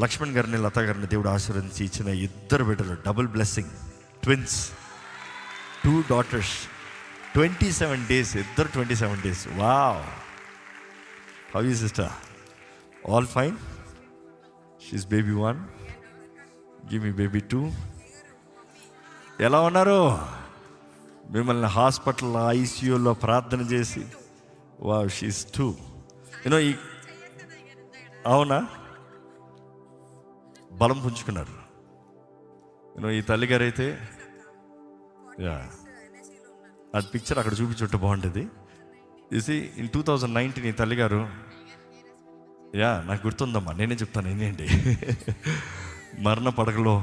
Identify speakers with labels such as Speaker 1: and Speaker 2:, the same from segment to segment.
Speaker 1: లక్ష్మణ్ గారిని, లతా గారిని దేవుడు ఆశీర్వదించి ఇచ్చిన ఇద్దరు బిడ్డలు, double blessing, twins, 2 daughters, 27 days, ఇద్దరు 27 days. Wow! How is sister? All fine? She's baby 1, give me baby 2. ఎలా ఉన్నారు? మిమ్మల్ని హాస్పిటల్ ఐసీయూలో ప్రార్థన చేసి, వావ్, షీస్ 2. ఈ అవునా? బలం పుంజుకున్నారు. ఈ తల్లిగారు అయితే, అది పిక్చర్ అక్కడ చూపించుంటే బాగుంటుంది. చూసి ఇన్ 2019 ఈ తల్లిగారు, నాకు గుర్తుందమ్మా, నేనే చెప్తాను, ఏంటి మరణ పడకలో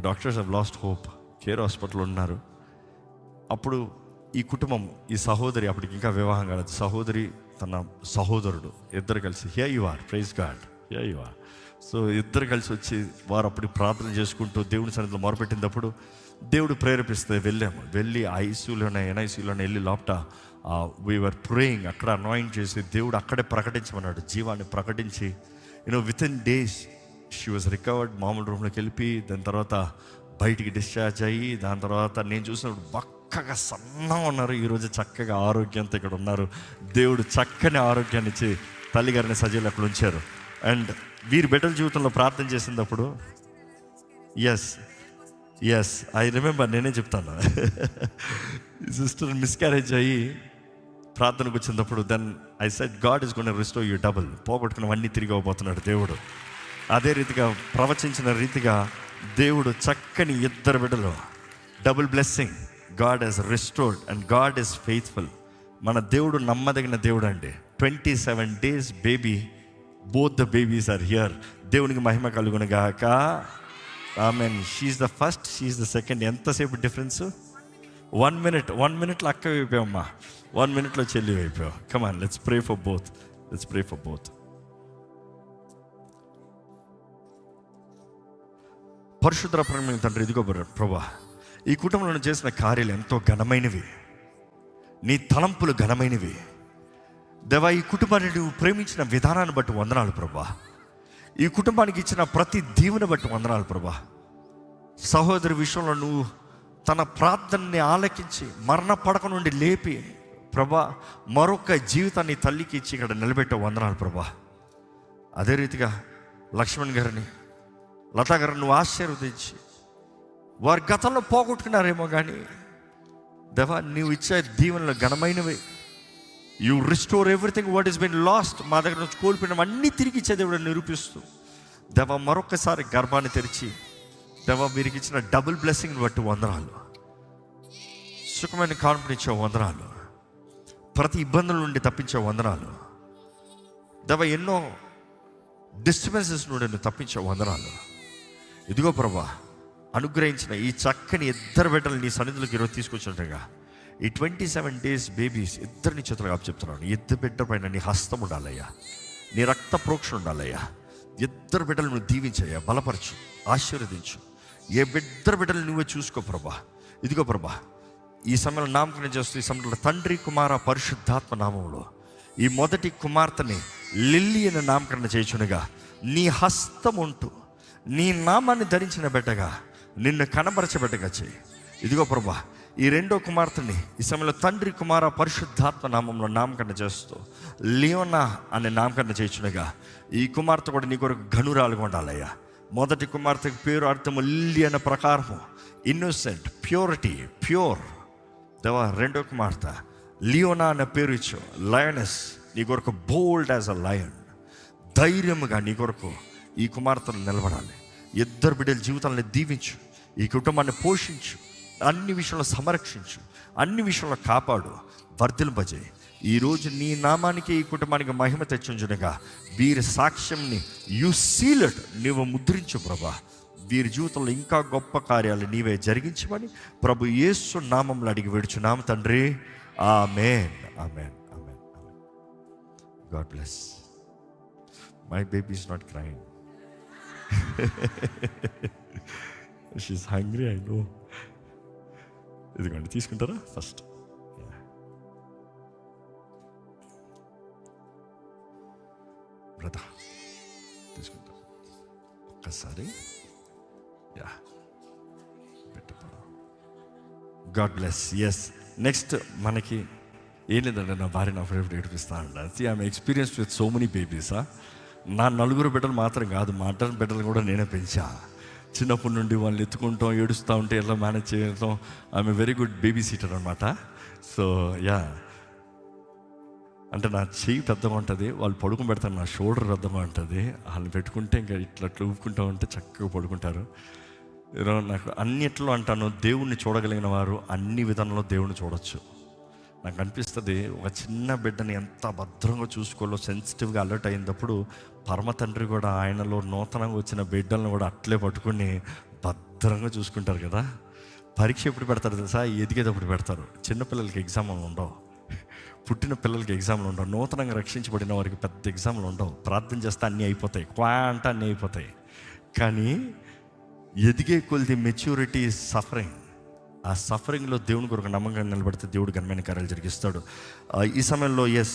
Speaker 1: doctors have lost hope, care హాస్పిటల్లో ఉన్నారు. అప్పుడు ఈ కుటుంబం, ఈ సహోదరి, అప్పటికి ఇంకా వివాహం కాలేదు, సహోదరి తన సహోదరుడు ఇద్దరు కలిసి, here you are, praise God, here you are. So ఇద్దరు కలిసి వచ్చి వారు అప్పుడు ప్రార్థన చేసుకుంటూ దేవుని సన్నిధిలో మొరపెట్టినప్పుడు దేవుడు ప్రేరేపిస్తే వెళ్ళి ఐసీయూలోనే, ఎన్ఐసీయూలోనే వెళ్ళి లోపట వీఆర్ ప్రేయింగ్, అక్కడ అనాయింట్ చేసి దేవుడు అక్కడే ప్రకటించమన్నాడు, జీవాన్ని ప్రకటించి with in days she was recovered. మామూలు రూమ్లోకి వెళ్ళి దాని తర్వాత బయటికి డిశ్చార్జ్ అయ్యి, దాని తర్వాత నేను చూసినప్పుడు చక్కగా సన్నగా ఉన్నారు. ఈరోజు చక్కగా ఆరోగ్యంతో ఇక్కడ ఉన్నారు. దేవుడు చక్కని ఆరోగ్యాన్ని ఇచ్చి తల్లిగారిని సజీవులు అక్కడ ఉంచారు. అండ్ వీరి బిడ్డల జీవితంలో ప్రార్థన చేసినప్పుడు, ఎస్ ఐ రిమెంబర్, నేనే చెప్తాను, సిస్టర్ మిస్క్యారేజ్ అయ్యి ప్రార్థనకు వచ్చినప్పుడు, then I said God is gonna restore you double. పోగొట్టుకున్నవన్నీ తిరిగి అవబోతున్నాడు దేవుడు. అదే రీతిగా ప్రవచించిన రీతిగా దేవుడు చక్కని ఇద్దరు బిడ్డలు, double blessing, God he's restored and God is faithful. మన దేవుడు నమ్మదగిన దేవుడు అండి. 27 days baby, both the babies are here. దేవునికి మహిమ కలుగును గాక. Amen. She is the first, she is the second. ఎంతసేపు డిఫరెన్స్? 1 minute. 1 minute అక్క అయిపోయామ్మా, 1 minute చెల్లి అయిపోయావు. Come on, let's pray for both, let's pray for both. పరిశుద్ధ ప్రేమ తండ్రి, ఇదిగో ప్రభా, ఈ కుటుంబంలో చేసిన కార్యాలు ఎంతో ఘనమైనవి, నీ తలంపులు ఘనమైనవి దేవా. ఈ కుటుంబాన్ని నువ్వు ప్రేమించిన విధానాన్ని బట్టి వందనాలు ప్రభా. ఈ కుటుంబానికి ఇచ్చిన ప్రతి దీవెన బట్టి వందనాలు ప్రభా. సహోదరి విషయంలో నువ్వు తన ప్రార్థనని ఆలకించి మరణ పడక నుండి లేపి ప్రభా, మరొక జీవితాన్ని తల్లికి ఇచ్చి ఇక్కడ నిలబెట్టే వందనాలు ప్రభా. అదే రీతిగా లక్ష్మణ్ గారిని, లతా గారిని నువ్వు ఆశీర్వదించి, వారి గతంలో పోగొట్టుకున్నారేమో కానీ దేవా, నీవు ఇచ్చే దీవెనలు ఘనమైనవి. You restore everything what is been lost. మా దగ్గర నుంచి కోల్పోయినవి అన్నీ తిరిగి ఇచ్చే దేవుడు నిరూపిస్తూ దేవా, మరొకసారి గర్భాన్ని తెరిచి దేవా, వీరికి ఇచ్చిన డబుల్ బ్లెస్సింగ్ని బట్టి వందనాలు. సుఖమైన కాన్ఫిడెన్స్ ఇచ్చే వందనాలు, ప్రతి ఇబ్బందుల నుండి తప్పించే వందనాలు దేవా, ఎన్నో డిస్టర్బెన్సెస్ నుండి నువ్వు తప్పించే వందనాలు. ఇదిగో ప్రభా, అనుగ్రహించిన ఈ చక్కని ఇద్దరు బిడ్డలు నీ సన్నిధిలోకి ఈరోజు తీసుకొచ్చినట్టుగా ఈ 27 days బేబీస్ ఇద్దరిని చేతులుగా చెప్తున్నాను. ఇద్దరు బిడ్డ పైన నీ హస్తం ఉండాలయ్యా, నీ రక్త ప్రోక్షణ ఉండాలయ్యా. ఇద్దరు బిడ్డలు నువ్వు దీవించయ్యా, బలపరచు, ఆశీర్వదించు. ఇద్దరు బిడ్డలు నువ్వే చూసుకో ప్రభా. ఇదిగో ప్రభా, ఈ సమయంలో నామకరణం చేస్తూ ఈ సమయంలో తండ్రి, కుమార, పరిశుద్ధాత్మ నామంలో ఈ మొదటి కుమార్తెని లిల్లీ అని నామకరణ చేయుచునగా నీ హస్తం ఉంటూ నీ నామాన్ని ధరించిన బిడ్డగా, నిన్ను కనబరచబెట్టగా చేయి. ఇదిగో ప్రభా, ఈ రెండో కుమార్తెని ఈ సమయంలో తండ్రి, కుమార, పరిశుద్ధాత్మ నామంలో నామకరణ చేస్తూ లియోనా అనే నామకరణ చేయుచునగా ఈ కుమార్తె కూడా నీ కొరకు ఘనురాలుగా ఉండాలయ్యా. మొదటి కుమార్తెకి పేరు అర్థము లిల్లీ అనే ప్రకారము ఇన్నోసెంట్, ప్యూరిటీ, ప్యూర్ దేవా. రెండో కుమార్తె లియోనా అనే పేరు ఇచ్చు, లయనెస్. నీ కొరకు బోల్డ్ యాజ్ అ లయన్, ధైర్యముగా నీ కొరకు ఈ కుమార్తెను నిలబడాలి. ఇద్దరు బిడ్డల జీవితాలను దీవించు, ఈ కుటుంబాన్ని పోషించు, అన్ని విషయంలో సంరక్షించు, అన్ని విషయంలో కాపాడు, వర్ధిల్పజేయి. ఈరోజు నీ నామానికి, ఈ కుటుంబానికి మహిమ తెచ్చుంచునగా వీరి సాక్ష్యంని యు సీల్డ్, నీవు ముద్రించు ప్రభా. వీరి జీవితంలో ఇంకా గొప్ప కార్యాలు నీవే జరిగించమని ప్రభు యేసు నామంలో అడిగి వేడుచున్నాము తండ్రి. Amen, amen, amen, amen. God bless. My baby is not crying. She is hungry, I know. ఇదిగోండి, తీసుకుంటారా ఫస్ట్? బ్రదర్ తీసుకుంటా. ఒక్కసారి yeah God bless. Yes, next మనకి ఏం లేదండి, నా భార్య నా ఫేవరెట్ ఏడిపిస్తా అండి. I'm experience with so many బేబీసా. నా 4 బిడ్డలు మాత్రం కాదు, మా అడ్డర్ బిడ్డలు కూడా నేనే పెంచా. చిన్నప్పటి నుండి వాళ్ళని ఎత్తుకుంటాం, ఏడుస్తూ ఉంటే ఎలా మేనేజ్ చేయడం. I'm very good baby seater అనమాట. సో యా, అంటే నా చెయ్యి పెద్దగా ఉంటుంది, వాళ్ళు పడుకుని పెడతారు, నా షోల్డర్ పెద్దగా ఉంటుంది. వాళ్ళని పెట్టుకుంటే ఇంకా ఇట్లా ఊపుకుంటూ ఉంటే చక్కగా పడుకుంటారు. నాకు అన్నిట్లో అంటాను, దేవుణ్ణి చూడగలిగిన వారు అన్ని విధానంలో దేవుణ్ణి చూడొచ్చు. నాకు అనిపిస్తుంది, ఒక చిన్న బిడ్డని ఎంత భద్రంగా చూసుకోవాలో సెన్సిటివ్గా అలర్ట్ అయినప్పుడు పరమ తండ్రి కూడా ఆయనలో నూతనంగా వచ్చిన బిడ్డలను కూడా అట్లే పట్టుకుని భద్రంగా చూసుకుంటారు కదా. పరీక్ష ఎప్పుడు పెడతారు తెలుసా? ఎదిగేటప్పుడు పెడతారు. చిన్నపిల్లలకి ఎగ్జామ్లు ఉండవు, పుట్టిన పిల్లలకి ఎగ్జామ్లు ఉండవు, నూతనంగా రక్షించబడిన వారికి పెద్ద ఎగ్జామ్లు ఉండవు. ప్రార్థన చేస్తే అన్నీ అయిపోతాయి, అంటే అన్నీ అయిపోతాయి. కానీ ఎదిగే కొలిది మెచ్యూరిటీ సఫరింగ్. ఆ సఫరింగ్లో దేవుని కొరకు నమ్మకంగా నిలబడితే దేవుడు ఘనమైన కార్యాలు జరిగిస్తాడు. ఈ సమయంలో ఎస్